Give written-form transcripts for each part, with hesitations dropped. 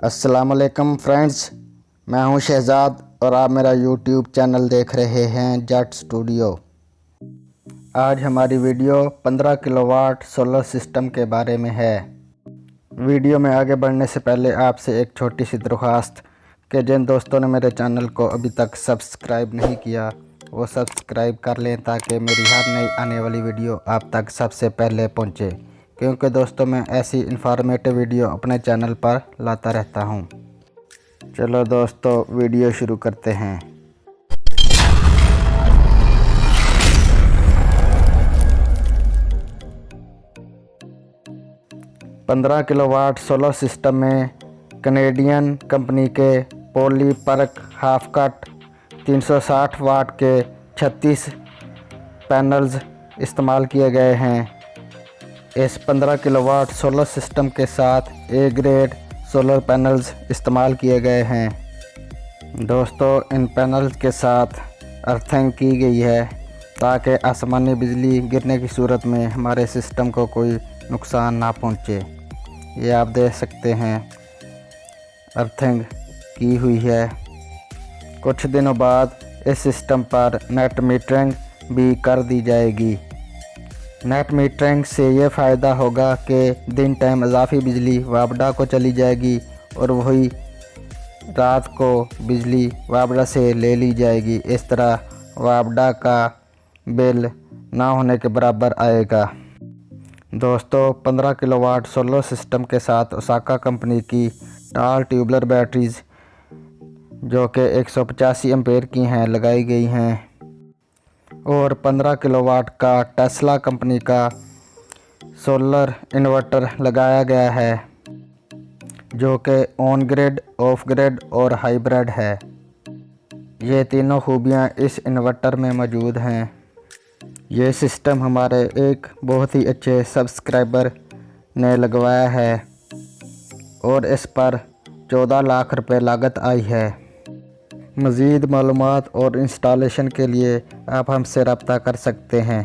अस्सलामुअलैकुम फ्रेंड्स, मैं हूं शहजाद और आप मेरा यूट्यूब चैनल देख रहे हैं जट स्टूडियो। आज हमारी वीडियो 15 किलोवाट सोलर सिस्टम के बारे में है। वीडियो में आगे बढ़ने से पहले आपसे एक छोटी सी दरख्वास्त कि जिन दोस्तों ने मेरे चैनल को अभी तक सब्सक्राइब नहीं किया वो सब्सक्राइब कर लें ताकि मेरी हर नई आने वाली वीडियो आप तक सबसे पहले पहुंचे, क्योंकि दोस्तों मैं ऐसी इन्फॉर्मेटिव वीडियो अपने चैनल पर लाता रहता हूं। चलो दोस्तों वीडियो शुरू करते हैं। पंद्रह किलोवाट सोलर सिस्टम में कनेडियन कंपनी के पॉलीपर्क हाफ कट 360 वाट के 36 पैनल्स इस्तेमाल किए गए हैं। इस 15 किलोवाट सोलर सिस्टम के साथ ए ग्रेड सोलर पैनल्स इस्तेमाल किए गए हैं। दोस्तों इन पैनल्स के साथ अर्थिंग की गई है ताकि आसमानी बिजली गिरने की सूरत में हमारे सिस्टम को कोई नुकसान ना पहुंचे। ये आप देख सकते हैं अर्थिंग की हुई है। कुछ दिनों बाद इस सिस्टम पर नेट मीटरिंग भी कर दी जाएगी। नेट मीटरिंग से ये फ़ायदा होगा कि दिन टाइम इजाफी बिजली वापडा को चली जाएगी और वही रात को बिजली वापडा से ले ली जाएगी। इस तरह वापडा का बिल ना होने के बराबर आएगा। दोस्तों 15 किलोवाट सोलर सिस्टम के साथ ओसाका कंपनी की टाल ट्यूबलर बैटरीज जो कि 185 एम्पेयर की हैं लगाई गई हैं और 15 किलोवाट का टेस्ला कंपनी का सोलर इन्वर्टर लगाया गया है जो कि ऑन ग्रिड, ऑफ ग्रिड और हाइब्रिड है। ये तीनों खूबियाँ इस इन्वर्टर में मौजूद हैं। ये सिस्टम हमारे एक बहुत ही अच्छे सब्सक्राइबर ने लगवाया है और इस पर 14 लाख रुपए लागत आई है। मज़ीद मालूमात और इंस्टॉलेशन के लिए आप हमसे रब्ता कर सकते हैं।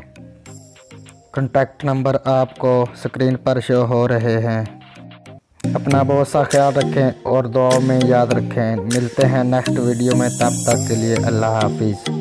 कॉन्टैक्ट नंबर आपको स्क्रीन पर शो हो रहे हैं। अपना बहुत सा ख्याल रखें और दुआओं में याद रखें। मिलते हैं नेक्स्ट वीडियो में, तब तक के लिए अल्लाह हाफिज़।